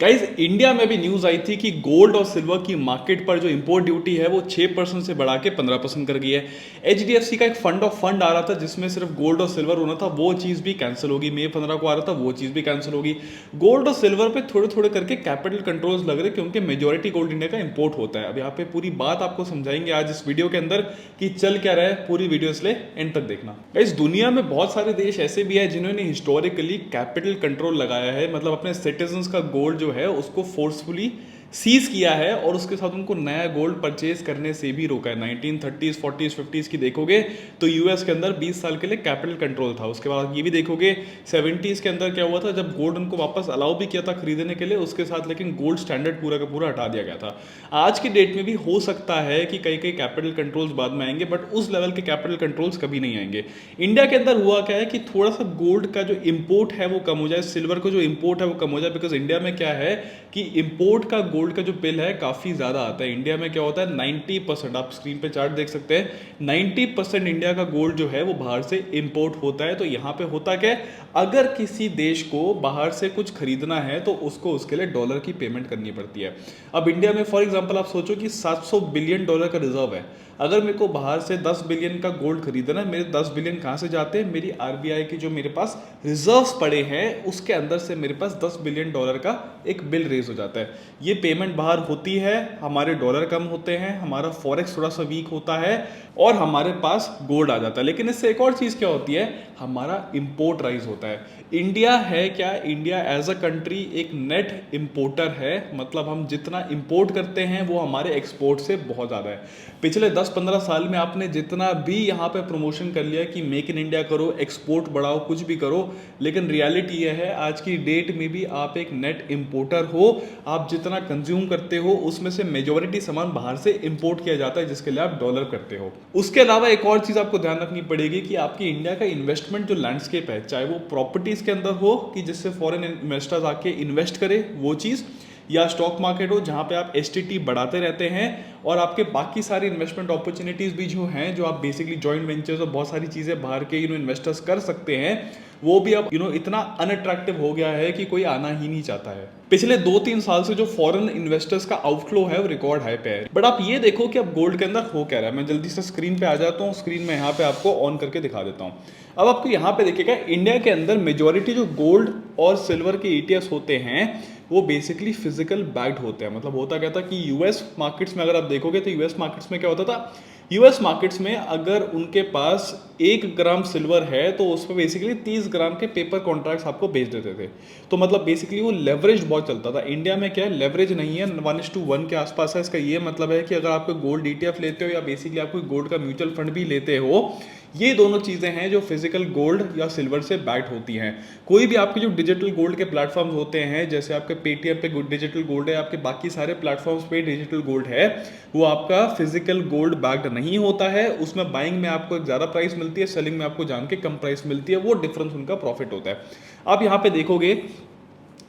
Guys India में भी news आई थी कि गोल्ड और सिल्वर की मार्केट पर जो इंपोर्ट ड्यूटी है वो 6% से बढ़ा के 15% कर गई है। एचडीएफसी का एक फंड ऑफ फंड आ रहा था जिसमें सिर्फ गोल्ड और सिल्वर होना था, वो चीज़ भी कैंसिल होगी। मई 15 को आ रहा था, वो चीज़ भी कैंसिल होगी। गोल्ड और सिल्वर पे थोड़े थोड़े करके कैपिटल कंट्रोल्स लग रहे क्योंकि मेजोरिटी गोल्ड इंडिया का इंपोर्ट होता है। अब यहाँ पे पूरी बात आपको समझाएंगे आज इस वीडियो के अंदर कि चल क्या रहा है। पूरी वीडियो इसलिए एंड तक देखना। इस दुनिया में बहुत सारे देश ऐसे भी है जिन्होंने हिस्टोरिकली कैपिटल कंट्रोल लगाया है, मतलब अपने सिटीजन्स का गोल्ड जो है उसको फोर्सफुली सीज किया है और उसके साथ उनको नया गोल्ड परचेज करने से भी रोका है। 1930s 40s 50s की देखोगे तो यूएस के अंदर 20 साल के लिए कैपिटल कंट्रोल था। उसके बाद ये भी देखोगे 70s के अंदर क्या हुआ था, जब गोल्ड उनको वापस अलाउ भी किया था खरीदने के लिए, उसके साथ लेकिन गोल्ड स्टैंडर्ड पूरा का पूरा हटा दिया गया था। आज की डेट में भी हो सकता है कि कई कई कैपिटल कंट्रोल्स बाद में आएंगे, बट उस लेवल के कैपिटल कंट्रोल्स कभी नहीं आएंगे। इंडिया के अंदर हुआ क्या है कि थोड़ा सा गोल्ड का जो इंपोर्ट है वो कम हो जाए, सिल्वर का जो इंपोर्ट है वो कम हो जाए, बिकॉज इंडिया में क्या है कि इंपोर्ट का गोल्ड का जो बिल है काफ़ी ज़्यादा आता है। इंडिया में क्या होता है 90%, आप स्क्रीन पे चार्ट देख सकते हैं, 90% इंडिया का गोल्ड जो है वो बाहर से इंपोर्ट होता है। तो यहाँ पे होता क्या है, अगर किसी देश को बाहर से कुछ खरीदना है तो उसको उसके लिए डॉलर की पेमेंट करनी पड़ती है। अब इंडिया में फॉर एग्जांपल आप सोचो कि 700 बिलियन डॉलर का रिजर्व है। अगर मेरे को बाहर से 10 बिलियन का गोल्ड खरीदना है, मेरे 10 बिलियन कहाँ से जाते हैं, मेरी आरबीआई की जो मेरे पास रिजर्व्स पड़े हैं उसके अंदर से मेरे पास 10 बिलियन डॉलर का एक बिल रेज हो जाता है। ये पेमेंट बाहर होती है, हमारे डॉलर कम होते हैं, हमारा फॉरेक्स थोड़ा सा वीक होता है और हमारे पास गोल्ड आ जाता है। लेकिन इससे एक और चीज़ क्या होती है, हमारा इंपोर्ट राइज होता है। इंडिया है क्या, इंडिया एज अ कंट्री एक नेट इंपोर्टर है, मतलब हम जितना इंपोर्ट करते हैं वो हमारे एक्सपोर्ट से बहुत ज़्यादा है। पिछले 10-15 साल में आपने जितना भी यहाँ पे प्रमोशन कर लिया कि मेक इन इंडिया करो, एक्सपोर्ट बढ़ाओ, कुछ भी करो, लेकिन रियलिटी ये है आज की डेट में भी आप एक नेट इंपोर्टर हो। आप जितना कंज्यूम करते हो उसमें से मेजोरिटी सामान बाहर से इंपोर्ट किया जाता है जिसके लिए आप डॉलर करते हो। उसके अलावा एक और चीज़ आपको ध्यान रखनी पड़ेगी कि आपकी इंडिया का इन्वेस्टमेंट जो लैंडस्केप है, चाहे वो प्रॉपर्टीज़ के अंदर हो कि जिससे फॉरेन इन्वेस्टर्स आके इन्वेस्ट करे वो चीज़, या स्टॉक मार्केट हो जहां पे आप एसटीटी बढ़ाते रहते हैं, और आपके बाकी सारी इन्वेस्टमेंट अपॉर्चुनिटीज भी जो हैं, जो आप बेसिकली जॉइंट वेंचर्स और बहुत सारी चीजें बाहर के इन्वेस्टर्स कर सकते हैं, वो भी अब इतना अनअट्रैक्टिव हो गया है कि कोई आना ही नहीं चाहता है। पिछले 2-3 साल से जो फॉरेन इन्वेस्टर्स का आउटफ्लो है वो रिकॉर्ड हाई पे है। बट आप ये देखो कि अब गोल्ड के अंदर हो क्या रहा है। मैं जल्दी से स्क्रीन पे आ जाता हूँ, स्क्रीन में यहाँ पे आपको ऑन करके दिखा देता हूँ। अब आपको यहाँ पे देखिएगा इंडिया के अंदर मेजोरिटी जो गोल्ड और सिल्वर के ईटीएफ्स होते हैं वो बेसिकली फिजिकल बैक्ड होते हैं। मतलब होता क्या था कि यूएस मार्केट्स में अगर आप देखोगे तो यूएस मार्केट्स में क्या होता था, यूएस मार्केट्स में अगर उनके पास 1 ग्राम सिल्वर है तो उस पर बेसिकली 30 ग्राम के पेपर कॉन्ट्रैक्ट्स आपको बेच देते थे। तो मतलब बेसिकली वो लेवरेज बहुत चलता था। इंडिया में क्या है, लेवरेज नहीं है, 1:1 के आसपास है। इसका ये मतलब है कि अगर आप गोल्ड ईटीएफ लेते हो या बेसिकली आप कोई गोल्ड का म्यूचुअल फंड भी लेते हो, ये दोनों चीज़ें हैं जो फिजिकल गोल्ड या सिल्वर से बैक्ड होती हैं। कोई भी आपके जो डिजिटल गोल्ड के प्लेटफॉर्म्स होते हैं, जैसे आपके पेटीएम पे डिजिटल गोल्ड है, आपके बाकी सारे प्लेटफॉर्म्स पे डिजिटल गोल्ड है, वो आपका फिजिकल गोल्ड बैक्ड नहीं होता है। उसमें बाइंग में आपको एक ज़्यादा प्राइस मिलती है, सेलिंग में आपको जान के कम प्राइस मिलती है, वो डिफरेंस उनका प्रॉफिट होता है। आप यहाँ पे देखोगे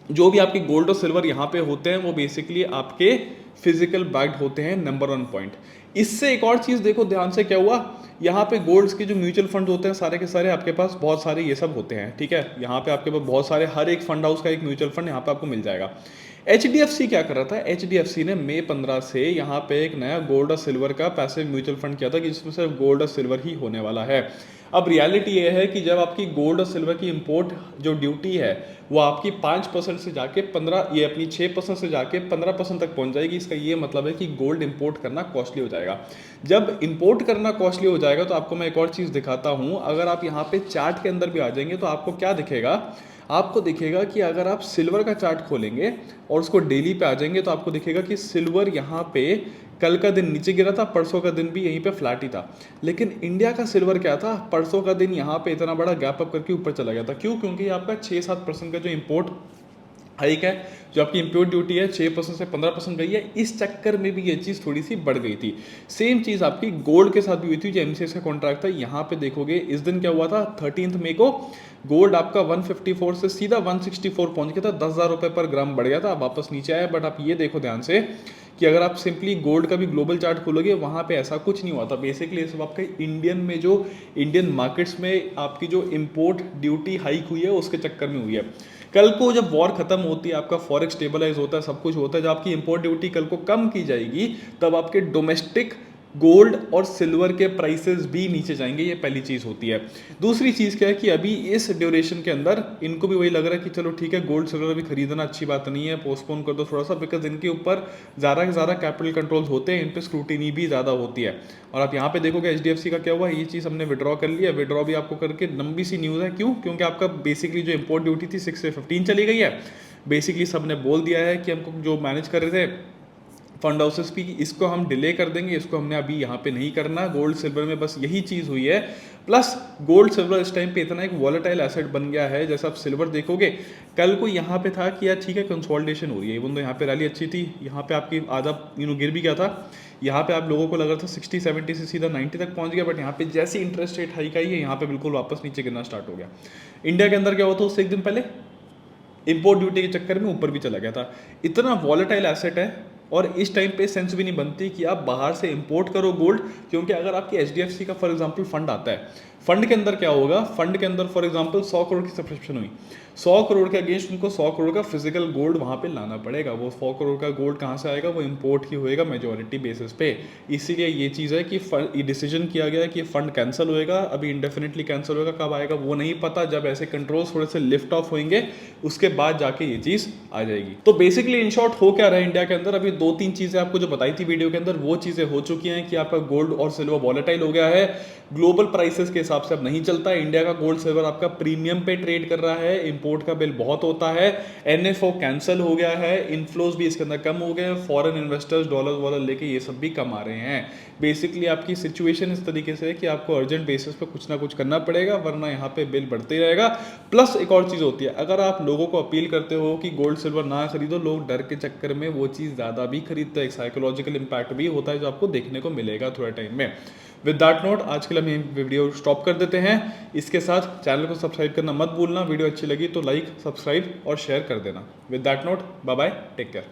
जो भी आपके गोल्ड और सिल्वर यहाँ पे होते हैं वो बेसिकली आपके फिजिकल बैक्ड होते हैं, नंबर 1 पॉइंट। इससे एक और चीज़ देखो ध्यान से, क्या हुआ, यहाँ पे गोल्ड्स के जो म्यूचुअल फंड होते हैं सारे के सारे आपके पास बहुत सारे ये सब होते हैं, ठीक है। यहाँ पे आपके पास बहुत सारे, हर एक फंड हाउस का एक म्यूचुअल फंड यहाँ पे आपको मिल जाएगा। एचडीएफसी क्या कर रहा था, एचडीएफसी ने मई 15 से यहाँ पे एक नया गोल्ड और सिल्वर का पैसिव म्यूचुअल फंड किया था कि जिसमें सिर्फ गोल्ड और सिल्वर ही होने वाला है। अब रियलिटी ये है कि जब आपकी गोल्ड और सिल्वर की इंपोर्ट जो ड्यूटी है वो आपकी 5% से जाके 15, ये अपनी 6% से जाके 15% तक पहुंच जाएगी। इसका ये मतलब है कि गोल्ड इंपोर्ट करना कॉस्टली हो जाएगा। जब इंपोर्ट करना कॉस्टली हो जाएगा तो आपको मैं एक और चीज़ दिखाता हूँ। अगर आप यहाँ पे चार्ट के अंदर भी आ जाएंगे तो आपको क्या दिखेगा, आपको दिखेगा कि अगर आप सिल्वर का चार्ट खोलेंगे और उसको डेली पे आ जाएंगे तो आपको दिखेगा कि सिल्वर यहाँ पे कल का दिन नीचे गिरा था, परसों का दिन भी यहीं पे फ्लैट ही था। लेकिन इंडिया का सिल्वर क्या था, परसों का दिन यहाँ पे इतना बड़ा गैप अप करके ऊपर चला गया था। क्यों? क्योंकि आपका 6-7% का जो इम्पोर्ट हाइक है, जो आपकी इंपोर्ट ड्यूटी है 6% से 15% गई है, इस चक्कर में भी ये चीज़ थोड़ी सी बढ़ गई थी। सेम चीज़ आपकी गोल्ड के साथ भी हुई थी। जो एमसीएक्स का कॉन्ट्रैक्ट था, यहाँ पे देखोगे इस दिन क्या हुआ था, 13 मई को गोल्ड आपका 154 से सीधा 164 पहुंच गया था, 10,000 रुपये पर ग्राम बढ़ गया था, वापस नीचे आया। बट आप ये देखो ध्यान से कि अगर आप सिंपली गोल्ड का भी ग्लोबल चार्ट खोलोगे वहाँ पे ऐसा कुछ नहीं हुआ था। बेसिकली ये सब आपका इंडियन में जो इंडियन मार्केट्स में आपकी जो इम्पोर्ट ड्यूटी हाइक हुई है उसके चक्कर में हुई है। कल को जब वॉर खत्म होती है, आपका फॉरेक्स स्टेबलाइज होता है, सब कुछ होता है, जब आपकी इंपोर्ट ड्यूटी कल को कम की जाएगी, तब आपके डोमेस्टिक गोल्ड और सिल्वर के प्राइसेस भी नीचे जाएंगे। ये पहली चीज़ होती है। दूसरी चीज़ क्या है कि अभी इस ड्यूरेशन के अंदर इनको भी वही लग रहा है कि चलो ठीक है, गोल्ड सिल्वर अभी खरीदना अच्छी बात नहीं है, पोस्टपोन कर दो थोड़ा सा, बिकॉज इनके ऊपर ज़्यादा से ज़्यादा कैपिटल कंट्रोल्स होते हैं, इन पर स्क्रूटिनी भी ज़्यादा होती है। और आप यहाँ पे देखोगे HDFC का क्या हुआ, ये चीज़ हमने विड्रॉ कर लिया। विड्रॉ भी आपको करके लंबी सी न्यूज़ है, क्यों? क्योंकि आपका बेसिकली जो इंपोर्ट ड्यूटी थी 6 से 15 चली गई है। बेसिकली सबने बोल दिया है कि हमको जो मैनेज कर रहे थे फंड हाउसेस की, इसको हम डिले कर देंगे, इसको हमने अभी यहाँ पे नहीं करना। गोल्ड सिल्वर में बस यही चीज़ हुई है। प्लस गोल्ड सिल्वर इस टाइम पे इतना एक वॉलेटाइल एसेट बन गया है। जैसा आप सिल्वर देखोगे, कल को यहाँ पे था कि यार ठीक है कंसोलिडेशन हो रही है, इवन तो यहाँ पे रैली अच्छी थी, यहाँ पे आपकी आधा गिर भी गया था। यहाँ पे आप लोगों को लग रहा था 60-70 से सीधा 90 तक पहुँच गया, बट यहाँ पे जैसे इंटरेस्ट रेट हाइक आई है, यहाँ पे बिल्कुल वापस नीचे गिरना स्टार्ट हो गया। इंडिया के अंदर क्या हुआ था उससे एक दिन पहले, इंपोर्ट ड्यूटी के चक्कर में ऊपर भी चला गया था। इतना वॉलेटाइल एसेट है, और इस टाइम पे सेंस भी नहीं बनती कि आप बाहर से इंपोर्ट करो गोल्ड, क्योंकि अगर आपकी HDFC का फॉर एग्जांपल फंड आता है, फंड के अंदर क्या होगा, फंड के अंदर फॉर एग्जांपल 100 करोड़ की सब्सक्रिप्शन हुई, 100 करोड़ के अगेंस्ट उनको 100 करोड़ का फिजिकल गोल्ड वहाँ पे लाना पड़ेगा। वो 100 करोड़ का गोल्ड कहाँ से आएगा, वो इंपोर्ट ही होएगा मेजोरिटी बेसिस पे। इसीलिए ये चीज़ है कि ये डिसीजन किया गया है कि फंड कैंसिल होएगा, अभी इंडेफिनेटली कैंसिल होएगा, कब आएगा वो नहीं पता। जब ऐसे कंट्रोल्स थोड़े से लिफ्ट ऑफ होंगे, उसके बाद जाके ये चीज़ आ जाएगी। तो बेसिकली इन शॉर्ट हो क्या रहा है इंडिया के अंदर, अभी 2-3 चीज़ें आपको जो बताई थी वीडियो के अंदर, वो चीज़ें हो चुकी हैं कि आपका गोल्ड और सिल्वर वॉलेटाइल हो गया है, ग्लोबल प्राइसेस के हिसाब से अब नहीं चलता है। इंडिया का गोल्ड सिल्वर आपका प्रीमियम पे ट्रेड कर रहा है, इंपोर्ट का बिल बहुत होता है, NFO कैंसिल हो गया है, इनफ्लोज भी इसके अंदर कम हो गए, फॉरेन इन्वेस्टर्स डॉलर वॉलर लेके ये सब भी कम आ रहे हैं। बेसिकली आपकी सिचुएशन इस तरीके से है कि आपको अर्जेंट बेसिस पे कुछ ना कुछ करना पड़ेगा, वरना यहाँ पे बिल बढ़ते ही रहेगा। प्लस एक और चीज़ होती है, अगर आप लोगों को अपील करते हो कि गोल्ड सिल्वर ना खरीदो, लोग डर के चक्कर में वो चीज़ ज़्यादा भी खरीदते हैं, एक साइकोलॉजिकल इम्पैक्ट भी होता है जो आपको देखने को मिलेगा थोड़े टाइम में। विद दैट नोट आज के लिए हम ये वीडियो स्टॉप कर देते हैं। इसके साथ चैनल को सब्सक्राइब करना मत भूलना, वीडियो अच्छी लगी तो लाइक, सब्सक्राइब और शेयर कर देना। With that note, bye bye, take care.